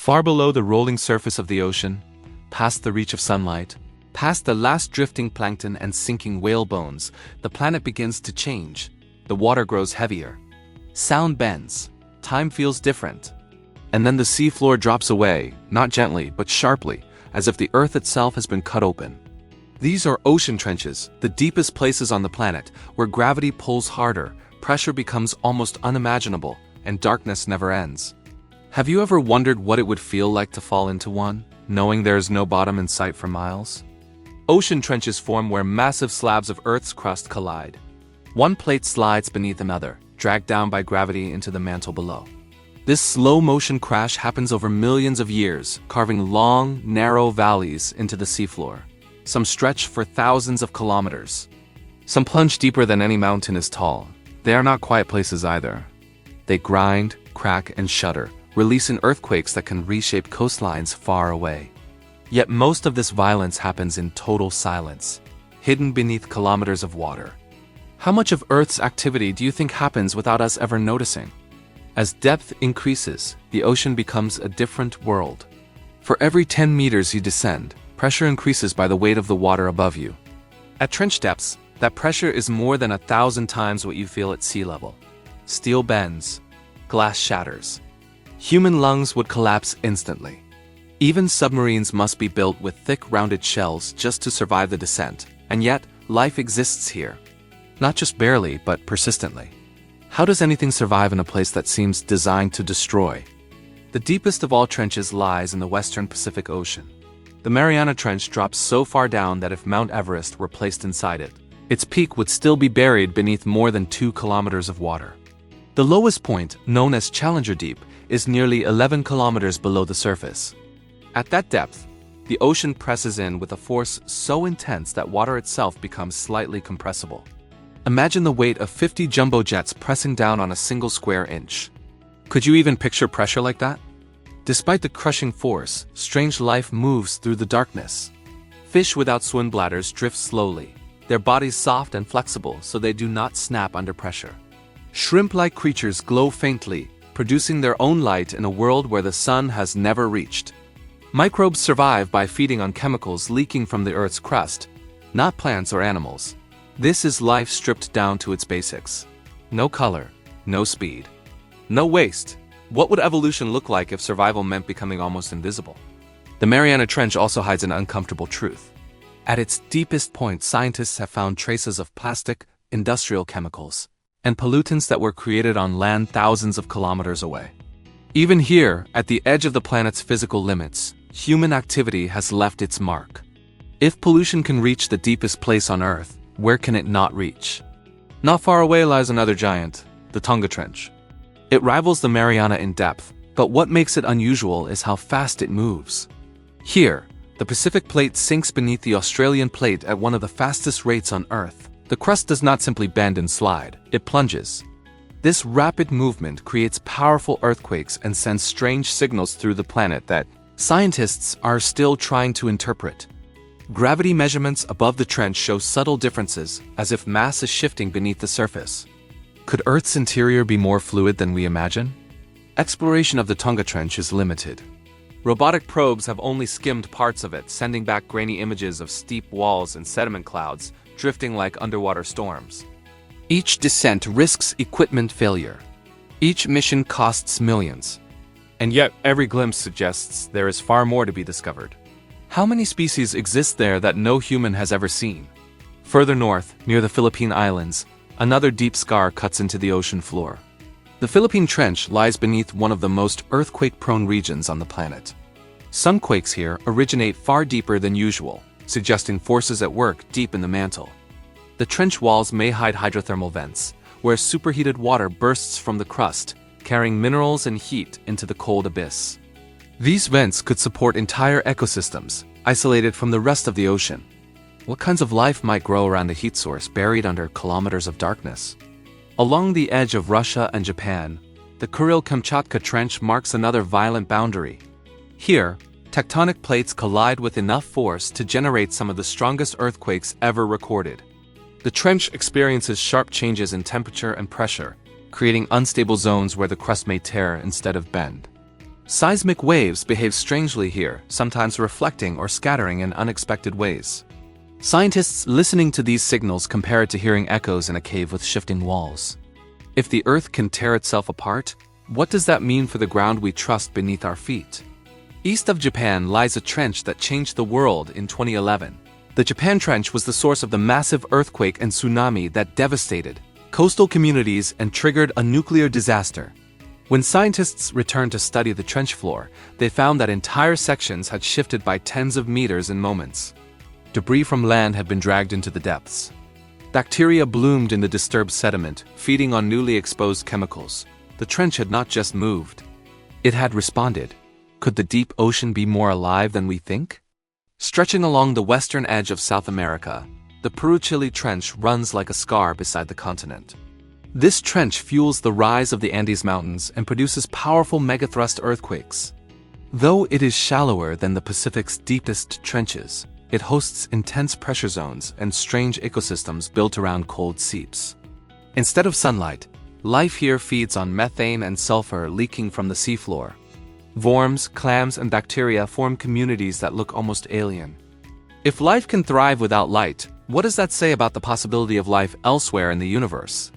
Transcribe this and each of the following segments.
Far below the rolling surface of the ocean, past the reach of sunlight, past the last drifting plankton and sinking whale bones, the planet begins to change. The water grows heavier. Sound bends. Time feels different. And then the seafloor drops away, not gently, but sharply, as if the Earth itself has been cut open. These are ocean trenches, the deepest places on the planet, where gravity pulls harder, pressure becomes almost unimaginable, and darkness never ends. Have you ever wondered what it would feel like to fall into one, knowing there is no bottom in sight for miles? Ocean trenches form where massive slabs of Earth's crust collide. One plate slides beneath another, dragged down by gravity into the mantle below. This slow-motion crash happens over millions of years, carving long, narrow valleys into the seafloor. Some stretch for thousands of kilometers. Some plunge deeper than any mountain is tall. They are not quiet places either. They grind, crack, and shudder, releasing earthquakes that can reshape coastlines far away. Yet most of this violence happens in total silence, hidden beneath kilometers of water. How much of Earth's activity do you think happens without us ever noticing? As depth increases, the ocean becomes a different world. For every 10 meters you descend, pressure increases by the weight of the water above you. At trench depths, that pressure is more than 1,000 times what you feel at sea level. Steel bends, glass shatters. Human lungs would collapse instantly. Even submarines must be built with thick, rounded shells just to survive the descent, and yet life exists here. Not just barely, but persistently. How does anything survive in a place that seems designed to destroy? The deepest of all trenches lies in the western Pacific Ocean. The Mariana Trench drops so far down that if Mount Everest were placed inside it, its peak would still be buried beneath more than 2 kilometers of water. The lowest point, known as Challenger Deep, is nearly 11 kilometers below the surface. At that depth, the ocean presses in with a force so intense that water itself becomes slightly compressible. Imagine the weight of 50 jumbo jets pressing down on a single square inch. Could you even picture pressure like that? Despite the crushing force, strange life moves through the darkness. Fish without swim bladders drift slowly, their bodies soft and flexible so they do not snap under pressure. Shrimp-like creatures glow faintly, producing their own light in a world where the sun has never reached. Microbes survive by feeding on chemicals leaking from the Earth's crust, not plants or animals. This is life stripped down to its basics. No color, no speed, no waste. What would evolution look like if survival meant becoming almost invisible? The Mariana Trench also hides an uncomfortable truth. At its deepest point, scientists have found traces of plastic, industrial chemicals, and pollutants that were created on land thousands of kilometers away. Even here, at the edge of the planet's physical limits, human activity has left its mark. If pollution can reach the deepest place on Earth, where can it not reach? Not far away lies another giant, the Tonga Trench. It rivals the Mariana in depth, but what makes it unusual is how fast it moves. Here, the Pacific Plate sinks beneath the Australian Plate at one of the fastest rates on Earth. The crust does not simply bend and slide, it plunges. This rapid movement creates powerful earthquakes and sends strange signals through the planet that scientists are still trying to interpret. Gravity measurements above the trench show subtle differences, as if mass is shifting beneath the surface. Could Earth's interior be more fluid than we imagine? Exploration of the Tonga Trench is limited. Robotic probes have only skimmed parts of it, sending back grainy images of steep walls and sediment clouds, drifting like underwater storms. Each descent risks equipment failure. Each mission costs millions. And yet, every glimpse suggests there is far more to be discovered. How many species exist there that no human has ever seen? Further north, near the Philippine Islands, another deep scar cuts into the ocean floor. The Philippine Trench lies beneath one of the most earthquake-prone regions on the planet. Some quakes here originate far deeper than usual, suggesting forces at work deep in the mantle. The trench walls may hide hydrothermal vents, where superheated water bursts from the crust, carrying minerals and heat into the cold abyss. These vents could support entire ecosystems, isolated from the rest of the ocean. What kinds of life might grow around a heat source buried under kilometers of darkness? Along the edge of Russia and Japan, the Kuril-Kamchatka Trench marks another violent boundary. Here, tectonic plates collide with enough force to generate some of the strongest earthquakes ever recorded. The trench experiences sharp changes in temperature and pressure, creating unstable zones where the crust may tear instead of bend. Seismic waves behave strangely here, sometimes reflecting or scattering in unexpected ways. Scientists listening to these signals compare it to hearing echoes in a cave with shifting walls. If the Earth can tear itself apart, what does that mean for the ground we trust beneath our feet? East of Japan lies a trench that changed the world in 2011. The Japan Trench was the source of the massive earthquake and tsunami that devastated coastal communities and triggered a nuclear disaster. When scientists returned to study the trench floor, they found that entire sections had shifted by tens of meters in moments. Debris from land had been dragged into the depths. Bacteria bloomed in the disturbed sediment, feeding on newly exposed chemicals. The trench had not just moved. It had responded. Could the deep ocean be more alive than we think? Stretching along the western edge of South America, the Peru-Chile Trench runs like a scar beside the continent. This trench fuels the rise of the Andes Mountains and produces powerful megathrust earthquakes. Though it is shallower than the Pacific's deepest trenches, it hosts intense pressure zones and strange ecosystems built around cold seeps. Instead of sunlight, life here feeds on methane and sulfur leaking from the seafloor. Worms, clams, and bacteria form communities that look almost alien. If life can thrive without light, what does that say about the possibility of life elsewhere in the universe?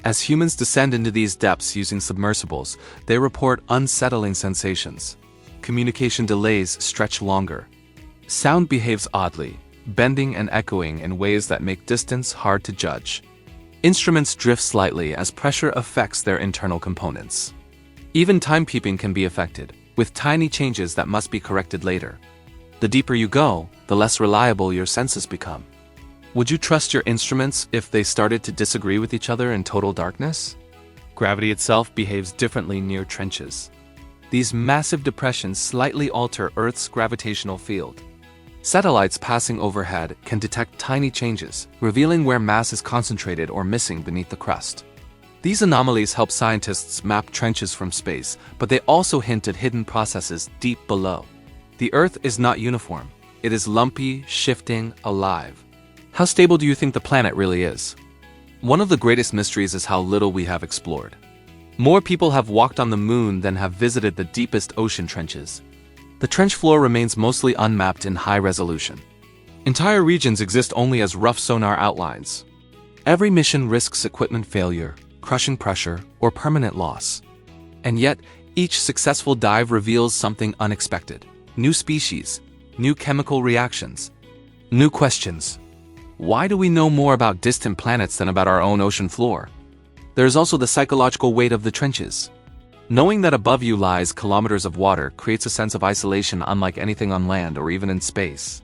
As humans descend into these depths using submersibles, they report unsettling sensations. Communication delays stretch longer. Sound behaves oddly, bending and echoing in ways that make distance hard to judge. Instruments drift slightly as pressure affects their internal components. Even timekeeping can be affected, with tiny changes that must be corrected later. The deeper you go, the less reliable your senses become. Would you trust your instruments if they started to disagree with each other in total darkness? Gravity itself behaves differently near trenches. These massive depressions slightly alter Earth's gravitational field. Satellites passing overhead can detect tiny changes, revealing where mass is concentrated or missing beneath the crust. These anomalies help scientists map trenches from space, but they also hint at hidden processes deep below. The Earth is not uniform. It is lumpy, shifting, alive. How stable do you think the planet really is? One of the greatest mysteries is how little we have explored. More people have walked on the moon than have visited the deepest ocean trenches. The trench floor remains mostly unmapped in high resolution. Entire regions exist only as rough sonar outlines. Every mission risks equipment failure, crushing pressure, or permanent loss. And yet, each successful dive reveals something unexpected. New species, new chemical reactions, new questions. Why do we know more about distant planets than about our own ocean floor? There is also the psychological weight of the trenches. Knowing that above you lies kilometers of water creates a sense of isolation unlike anything on land or even in space.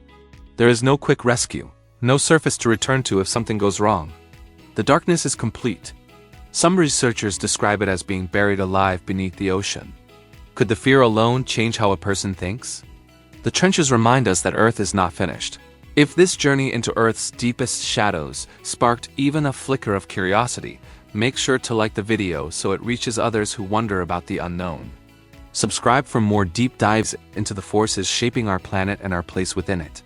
There is no quick rescue, no surface to return to if something goes wrong. The darkness is complete. Some researchers describe it as being buried alive beneath the ocean. Could the fear alone change how a person thinks? The trenches remind us that Earth is not finished. If this journey into Earth's deepest shadows sparked even a flicker of curiosity, make sure to like the video so it reaches others who wonder about the unknown. Subscribe for more deep dives into the forces shaping our planet and our place within it.